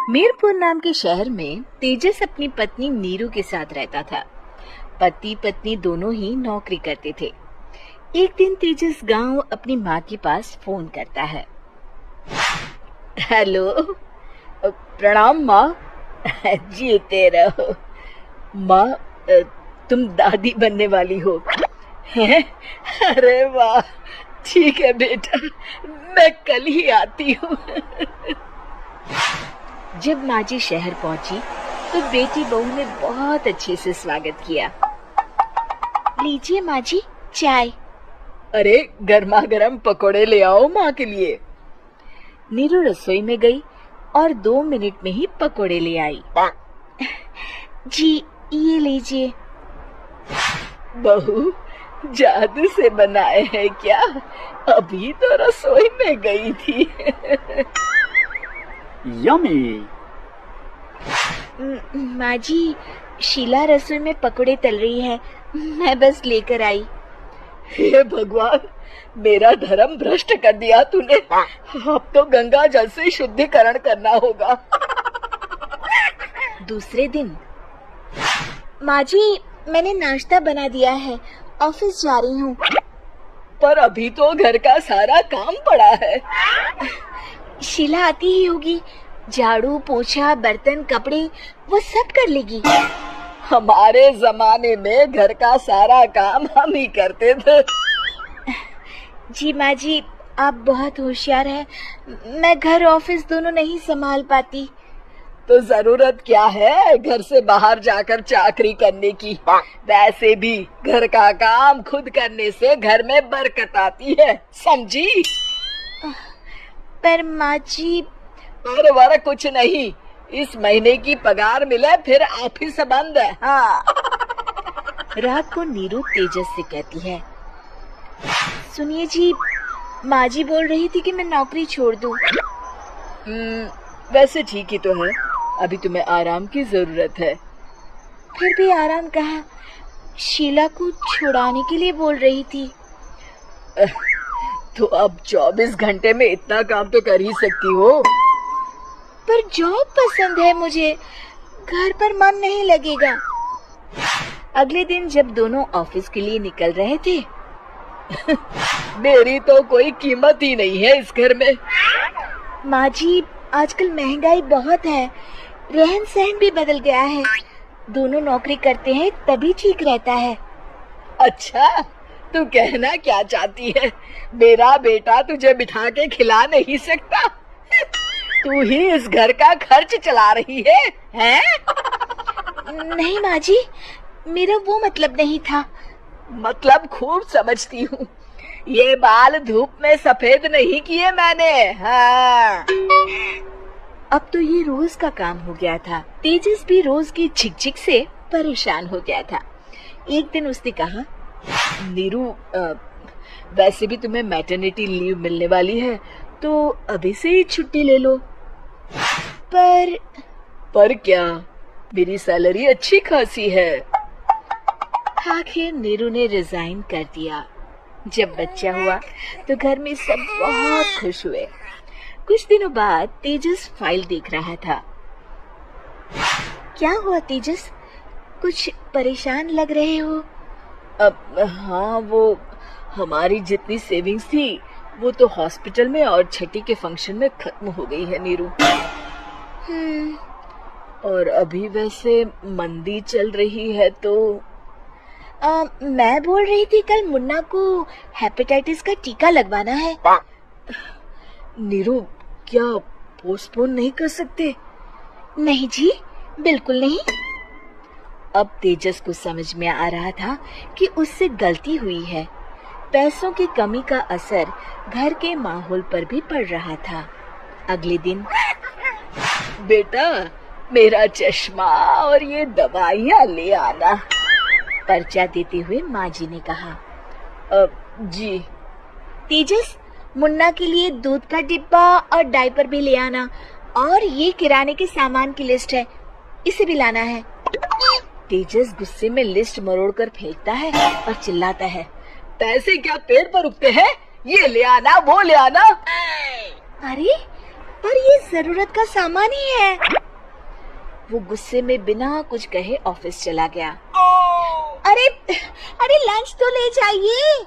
मीरपुर नाम के शहर में तेजस अपनी पत्नी नीरू के साथ रहता था। पति पत्नी दोनों ही नौकरी करते थे। एक दिन तेजस गांव अपनी माँ के पास फोन करता है। हेलो, प्रणाम माँ। जीते रहो माँ, तुम दादी बनने वाली हो हैं? अरे वाह, ठीक है बेटा, मैं कल ही आती हूँ। जब माँ जी शहर पहुंची तो बेटी बहू ने बहुत अच्छे से स्वागत किया। लीजिए माँ जी, चाय। अरे गर्मा गर्म पकोड़े ले आओ माँ के लिए। नीरू रसोई में गई और 2 मिनट में ही पकोड़े ले आई। जी ये लीजिए। बहू जादू से बनाए हैं क्या? अभी तो रसोई में गई थी। यम्मी। माँ जी, शीला रसोई में पकोड़े तल रही है, मैं बस लेकर आई। हे भगवान, मेरा धर्म भ्रष्ट कर दिया तूने। अब तो गंगा जल से शुद्धिकरण करना होगा। दूसरे दिन, माँ जी मैंने नाश्ता बना दिया है, ऑफिस जा रही हूँ। पर अभी तो घर का सारा काम पड़ा है। शीला आती ही होगी, झाड़ू पोछा बर्तन कपड़े वो सब कर लेगी। हमारे जमाने में घर का सारा काम हम ही करते थे। जी माँ जी, आप बहुत होशियार हैं, मैं घर ऑफिस दोनों नहीं संभाल पाती। तो जरूरत क्या है घर से बाहर जाकर चाकरी करने की? वैसे भी घर का काम खुद करने से घर में बरकत आती है, समझी? पर माँ जी, पर कुछ नहीं, इस महीने की पगार मिले फिर ऑफिस बंद है। हाँ। रात को नीरू तेजस से कहती है, सुनिए जी, माँ जी बोल रही थी कि मैं नौकरी छोड़ दूं। वैसे ठीक ही तो है, अभी तुम्हें आराम की जरूरत है। फिर भी आराम कहाँ, शीला को छुड़ाने के लिए बोल रही थी। तो अब 24 घंटे में इतना काम तो कर ही सकती हो। पर जॉब पसंद है मुझे, घर पर मन नहीं लगेगा। अगले दिन जब दोनों ऑफिस के लिए निकल रहे थे, मेरी तो कोई कीमत ही नहीं है इस घर में। माँ जी, आजकल महंगाई बहुत है, रहन सहन भी बदल गया है, दोनों नौकरी करते हैं तभी ठीक रहता है। अच्छा, तू कहना क्या चाहती है? मेरा बेटा तुझे बिठा के खिला नहीं सकता? तू ही इस घर का खर्च चला रही है, हैं? नहीं माँ जी, मेरा वो मतलब नहीं था। मतलब खूब समझती हूँ, ये बाल धूप में सफेद नहीं किए मैंने। हाँ। अब तो ये रोज का काम हो गया था। तेजस भी रोज की झिकझिक से परेशान हो गया था। एक दिन उसने कहा, नीरू, वैसे भी तुम्हें मैटरनिटी लीव मिलने वाली है, तो अभी से ही छुट्टी ले लो। पर क्या, मेरी सैलरी अच्छी खासी है। आखिर नीरू ने रिजाइन कर दिया। जब बच्चा हुआ तो घर में सब बहुत खुश हुए। कुछ दिनों बाद तेजस फाइल देख रहा था। क्या हुआ तेजस, कुछ परेशान लग रहे हो? अब हाँ, वो हमारी जितनी सेविंग्स थी वो तो हॉस्पिटल में और छठी के फंक्शन में खत्म हो गई है नीरू। और अभी वैसे मंदी चल रही है तो मैं बोल रही थी कल मुन्ना को हेपेटाइटिस का टीका लगवाना है। नीरू, क्या पोस्टपोन नहीं कर सकते? नहीं जी, बिल्कुल नहीं। अब तेजस को समझ में आ रहा था कि उससे गलती हुई है। पैसों की कमी का असर घर के माहौल पर भी पड़ रहा था। अगले दिन, बेटा मेरा चश्मा और ये दवाइयाँ ले आना, पर्चा देते हुए माँ जी ने कहा। जी। तेजस, मुन्ना के लिए दूध का डिब्बा और डायपर भी ले आना, और ये किराने के सामान की लिस्ट है, इसे भी लाना है। तेजस गुस्से में लिस्ट मरोड़कर फेंकता है और चिल्लाता है, पैसे क्या पेड़ पर उगते हैं? ये ले आना, वो ले आना। अरे पर ये जरूरत का सामान ही है। वो गुस्से में बिना कुछ कहे ऑफिस चला गया। अरे अरे लंच तो ले जाइए।